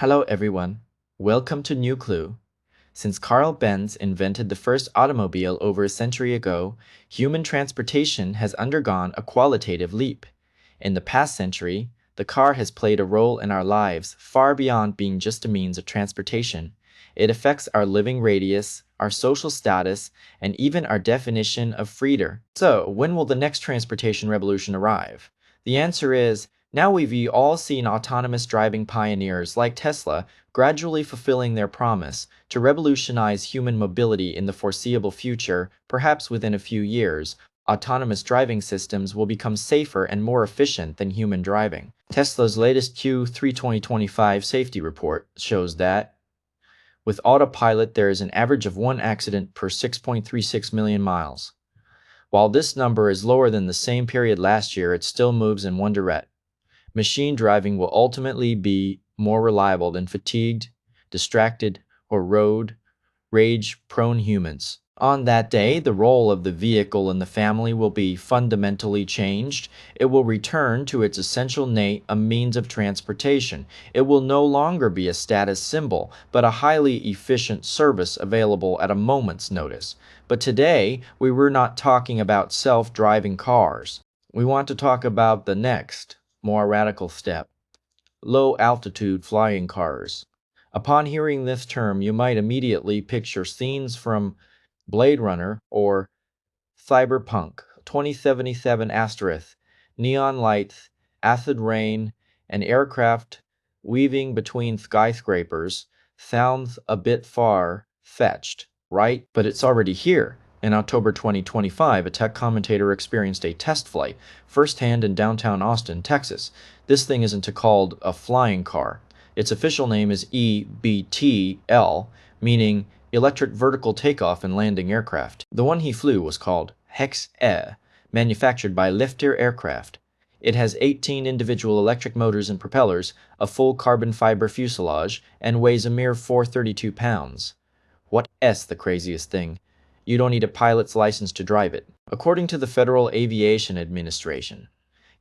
Hello everyone, welcome to New Clue. Since Carl Benz invented the first automobile over a century ago, human transportation has undergone a qualitative leap. In the past century, the car has played a role in our lives far beyond being just a means of transportation. It affects our living radius, our social status, and even our definition of freedom. So, when will the next transportation revolution arrive? The answer is, now we've all seen autonomous driving pioneers like Tesla gradually fulfilling their promise to revolutionize human mobility in the foreseeable future. Perhaps within a few years, autonomous driving systems will become safer and more efficient than human driving. Tesla's latest Q3 2025 safety report shows that with autopilot there is an average of one accident per 6.36 million miles. While this number is lower than the same period last year, it still moves in one direction. Machine driving will ultimately be more reliable than fatigued, distracted, or road rage-prone humans. On that day, the role of the vehicle in the family will be fundamentally changed. It will return to its essential nature, a means of transportation. It will no longer be a status symbol, but a highly efficient service available at a moment's notice. But today, we were not talking about self-driving cars. We want to talk about the next, more radical step: low-altitude flying cars. Upon hearing this term, you might immediately picture scenes from Blade Runner or Cyberpunk 2077 asterisk, neon lights, acid rain, and aircraft weaving between skyscrapers. Sounds a bit far-fetched, right? But it's already here. In October 2025, a tech commentator experienced a test flight firsthand in downtown Austin, Texas. This thing isn't called a flying car. Its official name is eVTOL, meaning electric vertical takeoff and landing aircraft. The one he flew was called HEXA, manufactured by Lifter Aircraft. It has 18 individual electric motors and propellers, a full carbon fiber fuselage, and weighs a mere 432 pounds. What's the craziest thing? You don't need a pilot's license to drive it. According to the Federal Aviation Administration,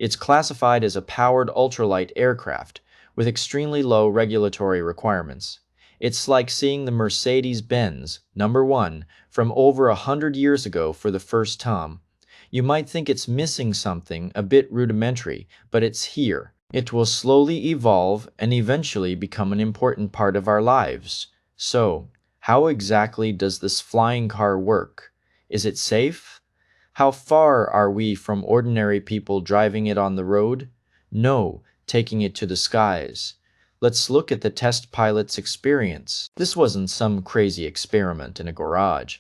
it's classified as a powered ultralight aircraft with extremely low regulatory requirements. It's like seeing the Mercedes-Benz #1 from over 100 years ago for the first time. You might think it's missing something a bit rudimentary, but it's here. It will slowly evolve and eventually become an important part of our lives. So, how exactly does this flying car work? Is it safe? How far are we from ordinary people driving it on the road? No, taking it to the skies. Let's look at the test pilot's experience. This wasn't some crazy experiment in a garage.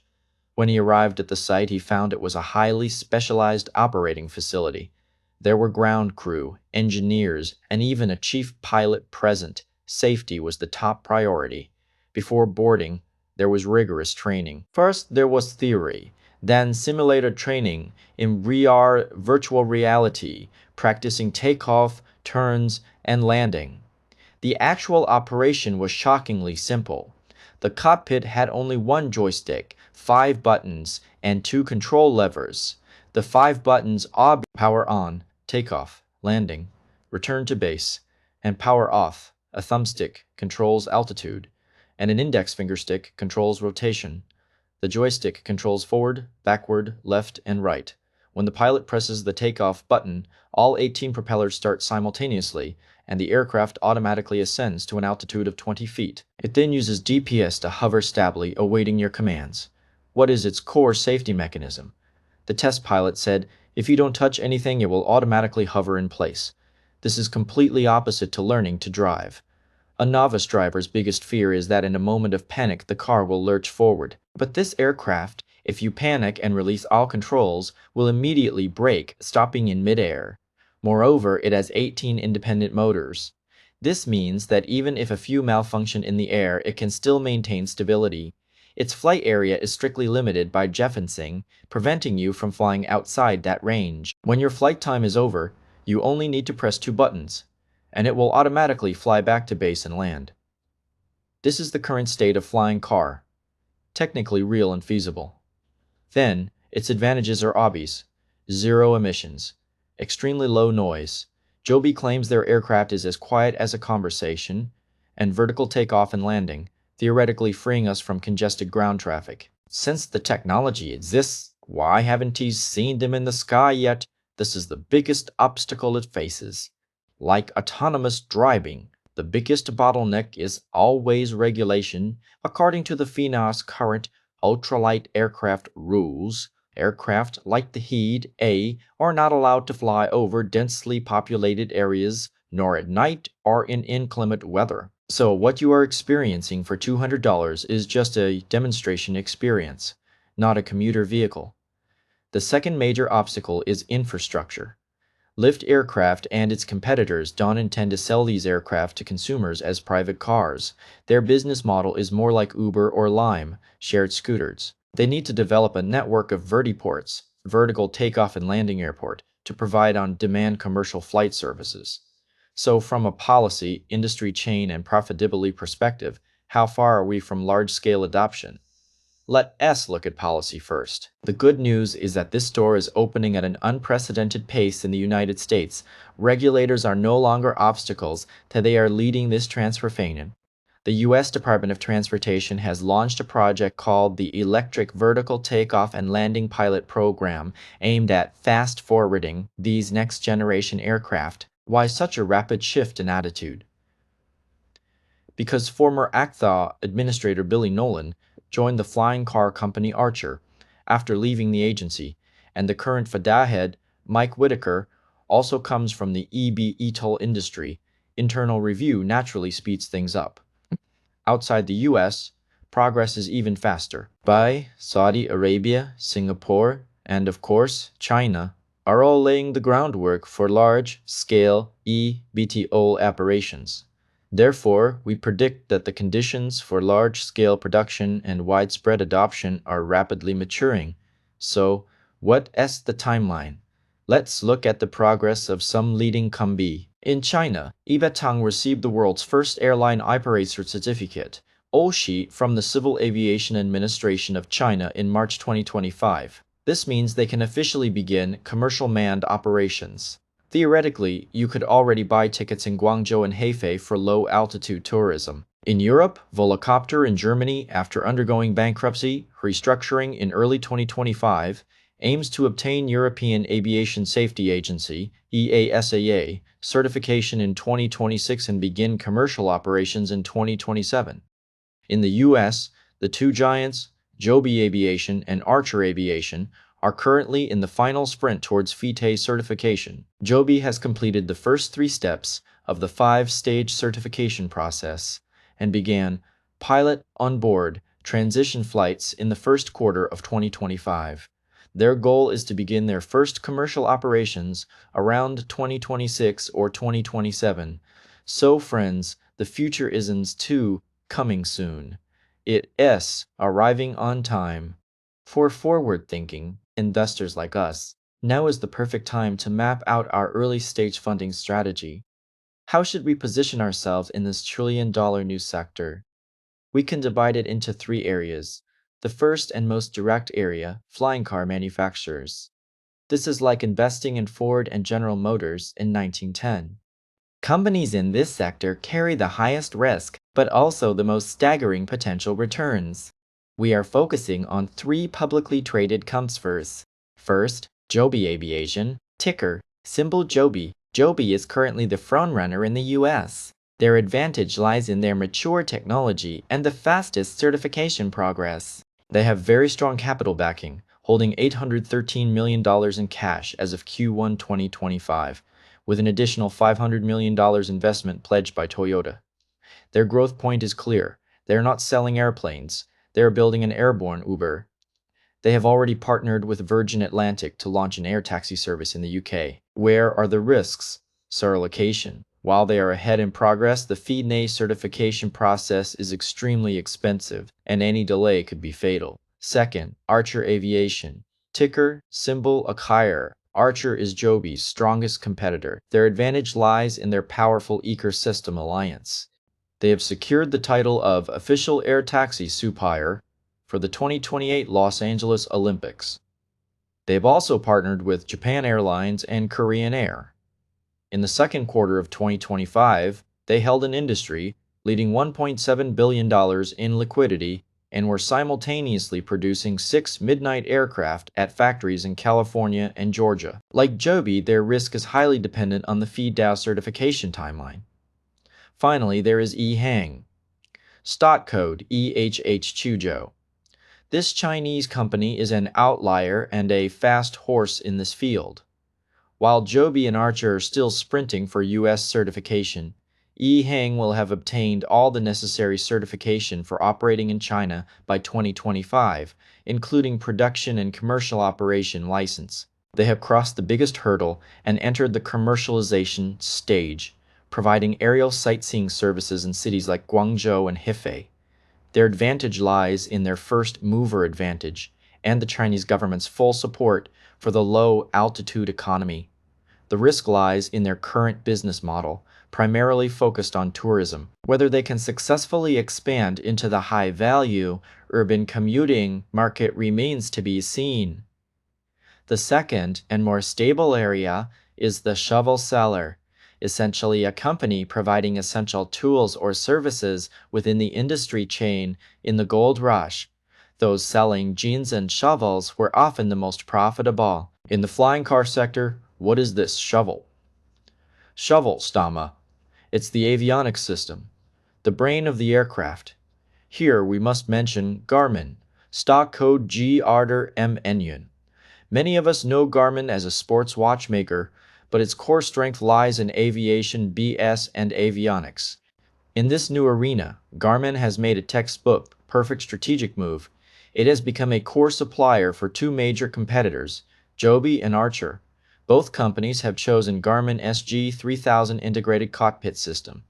When he arrived at the site, he found it was a highly specialized operating facility. There were ground crew, engineers, and even a chief pilot present. Safety was the top priority. Before boarding, there was rigorous training. First, there was theory, then simulator training in VR virtual reality, practicing takeoff, turns, and landing. The actual operation was shockingly simple. The cockpit had only one joystick, 5 buttons, and 2 control levers. The 5 buttons are power on, takeoff, landing, return to base, and power off. A thumbstick controls altitude, and an index finger stick controls rotation. The joystick controls forward, backward, left, and right. When the pilot presses the takeoff button, all 18 propellers start simultaneously, and the aircraft automatically ascends to an altitude of 20 feet. It then uses GPS to hover stably, awaiting your commands. What is its core safety mechanism? The test pilot said, if you don't touch anything, it will automatically hover in place. This is completely opposite to learning to drive. A novice driver's biggest fear is that in a moment of panic, the car will lurch forward. But this aircraft, if you panic and release all controls, will immediately brake, stopping in midair. Moreover, it has 18 independent motors. This means that even if a few malfunction in the air, it can still maintain stability. Its flight area is strictly limited by geofencing, preventing you from flying outside that range. When your flight time is over, you only need to press 2 buttons, and it will automatically fly back to base and land. This is the current state of flying car, technically real and feasible. Then, its advantages are obvious: 0 emissions, extremely low noise. Joby claims their aircraft is as quiet as a conversation, and vertical takeoff and landing, theoretically freeing us from congested ground traffic. Since the technology exists, why haven't you seen them in the sky yet? This is the biggest obstacle it faces. Like autonomous driving, the biggest bottleneck is always regulation. According to the FINA's current ultralight aircraft rules, aircraft like the HEXA are not allowed to fly over densely populated areas, nor at night or in inclement weather. So what you are experiencing for $200 is just a demonstration experience, not a commuter vehicle. The second major obstacle is infrastructure. Lift Aircraft and its competitors don't intend to sell these aircraft to consumers as private cars. Their business model is more like Uber or Lime, shared scooters. They need to develop a network of vertiports, vertical takeoff and landing airport, to provide on-demand commercial flight services. So from a policy, industry chain, and profitability perspective, how far are we from large-scale adoption? Let us look at policy first. The good news is that this door is opening at an unprecedented pace in the United States. Regulators are no longer obstacles, that they are leading this transformation. The U.S. Department of Transportation has launched a project called the Electric Vertical Takeoff and Landing Pilot Program, aimed at fast-forwarding these next-generation aircraft. Why such a rapid shift in attitude? Because former HEXA Administrator Billy Nolan joined the flying car company Archer after leaving the agency, and the current FADA head, Mike Whitaker, also comes from the eVTOL industry. Internal review naturally speeds things up. Outside the US, progress is even faster. Dubai, Saudi Arabia, Singapore, and of course, China are all laying the groundwork for large-scale eVTOL operations. Therefore, we predict that the conditions for large-scale production and widespread adoption are rapidly maturing. So, what is the timeline? Let's look at the progress of some leading companies. In China, eVTOL received the world's first airline operator certificate, OSHI, from the Civil Aviation Administration of China in March 2025. This means they can officially begin commercial manned operations. Theoretically, you could already buy tickets in Guangzhou and Hefei for low-altitude tourism. In Europe, Volocopter in Germany, after undergoing bankruptcy, restructuring in early 2025, aims to obtain European Aviation Safety Agency (EASA) certification in 2026 and begin commercial operations in 2027. In the US, the two giants, Joby Aviation and Archer Aviation, are currently in the final sprint towards FITE certification. Joby has completed the first 3 steps of the 5-stage certification process and began pilot on board transition flights in the first quarter of 2025. Their goal is to begin their first commercial operations around 2026 or 2027. So friends, the future isn't too coming soon. It is arriving on time. For forward-thinking investors like us, now is the perfect time to map out our early-stage funding strategy. How should we position ourselves in this trillion-dollar new sector? We can divide it into 3 areas. The first and most direct area, flying car manufacturers. This is like investing in Ford and General Motors in 1910. Companies in this sector carry the highest risk, but also the most staggering potential returns. We are focusing on 3 publicly traded companies. First, Joby Aviation, ticker, symbol Joby. Joby is currently the frontrunner in the US. Their advantage lies in their mature technology and the fastest certification progress. They have very strong capital backing, holding $813 million in cash as of Q1 2025, with an additional $500 million investment pledged by Toyota. Their growth point is clear. They are not selling airplanes. They are building an airborne Uber. They have already partnered with Virgin Atlantic to launch an air taxi service in the UK. Where are the risks? Certification. While they are ahead in progress, the FINE certification process is extremely expensive, and any delay could be fatal. Second, Archer Aviation. Ticker, symbol ACHIR. Archer is Joby's strongest competitor. Their advantage lies in their powerful ecosystem alliance. They have secured the title of Official Air Taxi Supplier for the 2028 Los Angeles Olympics. They have also partnered with Japan Airlines and Korean Air. In the second quarter of 2025, they held an industry leading $1.7 billion in liquidity, and were simultaneously producing 6 Midnight aircraft at factories in California and Georgia. Like Joby, their risk is highly dependent on the FIDAO certification timeline. Finally, there is EHang, stock code EHH. This Chinese company is an outlier and a fast horse in this field. While Joby and Archer are still sprinting for U.S. certification, EHang will have obtained all the necessary certification for operating in China by 2025, including production and commercial operation license. They have crossed the biggest hurdle and entered the commercialization stage, providing aerial sightseeing services in cities like Guangzhou and Hefei. Their advantage lies in their first mover advantage and the Chinese government's full support for the low-altitude economy. The risk lies in their current business model, primarily focused on tourism. Whether they can successfully expand into the high-value urban commuting market remains to be seen. The second and more stable area is the shovel seller, essentially a company providing essential tools or services within the industry chain. In the gold rush, those selling jeans and shovels were often the most profitable. In the flying car sector, what is this shovel? Shovel, Stama. It's the avionics system, the brain of the aircraft. Here we must mention Garmin, stock code GRMN. Many of us know Garmin as a sports watchmaker, but its core strength lies in aviation BS and avionics. In this new arena, Garmin has made a textbook, perfect strategic move. It has become a core supplier for two major competitors, Joby and Archer. Both companies have chosen Garmin SG3000 integrated cockpit system.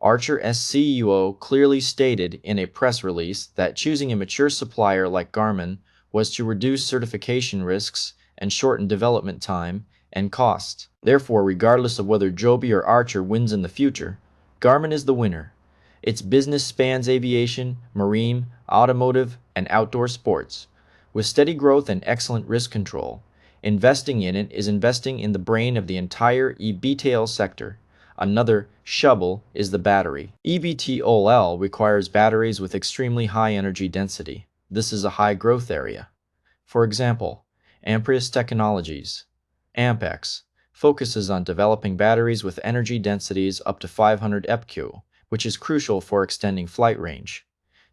Archer SCUO clearly stated in a press release that choosing a mature supplier like Garmin was to reduce certification risks and shorten development time and cost. Therefore, regardless of whether Joby or Archer wins in the future, Garmin is the winner. Its business spans aviation, marine, automotive, and outdoor sports. With steady growth and excellent risk control, investing in it is investing in the brain of the entire eVTOL sector. Another shovel is the battery. eVTOL requires batteries with extremely high energy density. This is a high growth area. For example, Amprius Technologies, Ampex, focuses on developing batteries with energy densities up to 500 EPQ, which is crucial for extending flight range.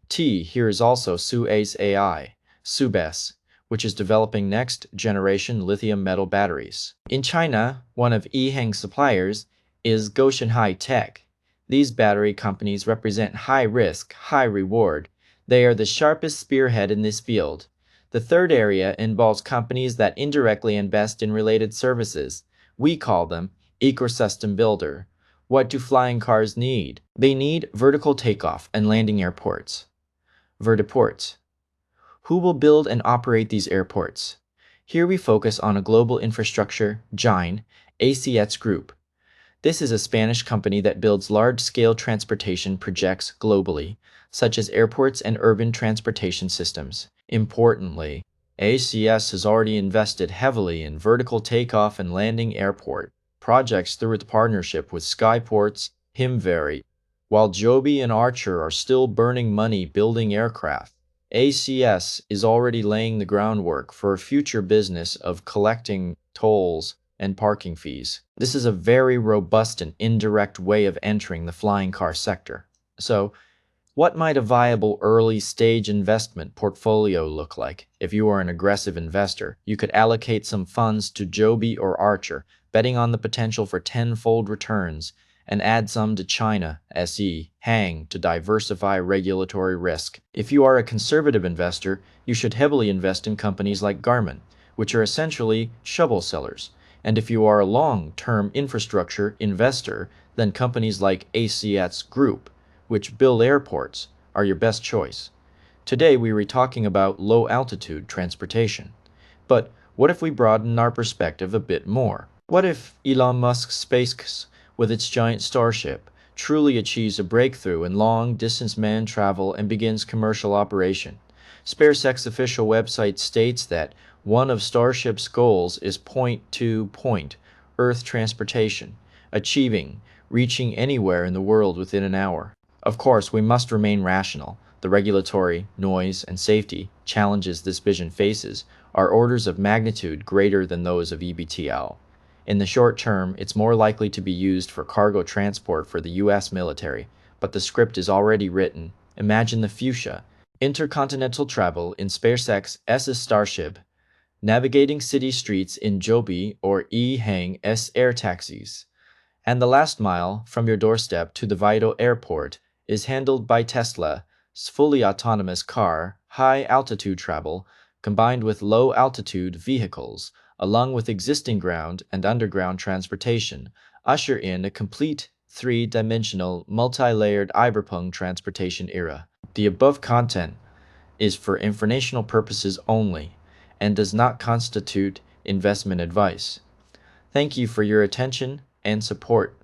Here is also Suez AI, Subes, which is developing next-generation lithium metal batteries. In China, one of EHang's suppliers is Goshen High-Tech. These battery companies represent high risk, high reward. They are the sharpest spearhead in this field. The third area involves companies that indirectly invest in related services. We call them ecosystem builder. What do flying cars need? They need vertical takeoff and landing airports. Vertiports. Who will build and operate these airports? Here we focus on a global infrastructure, GINE, ACS Group. This is a Spanish company that builds large-scale transportation projects globally, such as airports and urban transportation systems. Importantly, ACS has already invested heavily in vertical takeoff and landing airport projects through its partnership with Skyports, Himveri. While Joby and Archer are still burning money building aircraft, ACS is already laying the groundwork for a future business of collecting tolls and parking fees. This is a very robust and indirect way of entering the flying car sector. So, what might a viable early-stage investment portfolio look like? If you are an aggressive investor, you could allocate some funds to Joby or Archer, betting on the potential for tenfold returns, and add some to China, Hang, to diversify regulatory risk. If you are a conservative investor, you should heavily invest in companies like Garmin, which are essentially shovel sellers. And if you are a long-term infrastructure investor, then companies like ACS Group, which build airports, are your best choice. Today we were talking about low-altitude transportation. But what if we broaden our perspective a bit more? What if Elon Musk's SpaceX, with its giant Starship, truly achieves a breakthrough in long-distance manned travel and begins commercial operation? SpaceX's official website states that one of Starship's goals is point-to-point Earth transportation, reaching anywhere in the world within an hour. Of course, we must remain rational. The regulatory, noise, and safety challenges this vision faces are orders of magnitude greater than those of eVTOL. In the short term, it's more likely to be used for cargo transport for the US military, but the script is already written. Imagine the fuchsia, intercontinental travel in SpaceX's Starship, navigating city streets in Joby or E-Hang's air taxis. And the last mile, from your doorstep to the vital airport, is handled by Tesla's fully autonomous car. High-altitude travel, combined with low-altitude vehicles, along with existing ground and underground transportation, usher in a complete three-dimensional, multi-layered cyberpunk transportation era. The above content is for informational purposes only and does not constitute investment advice. Thank you for your attention and support.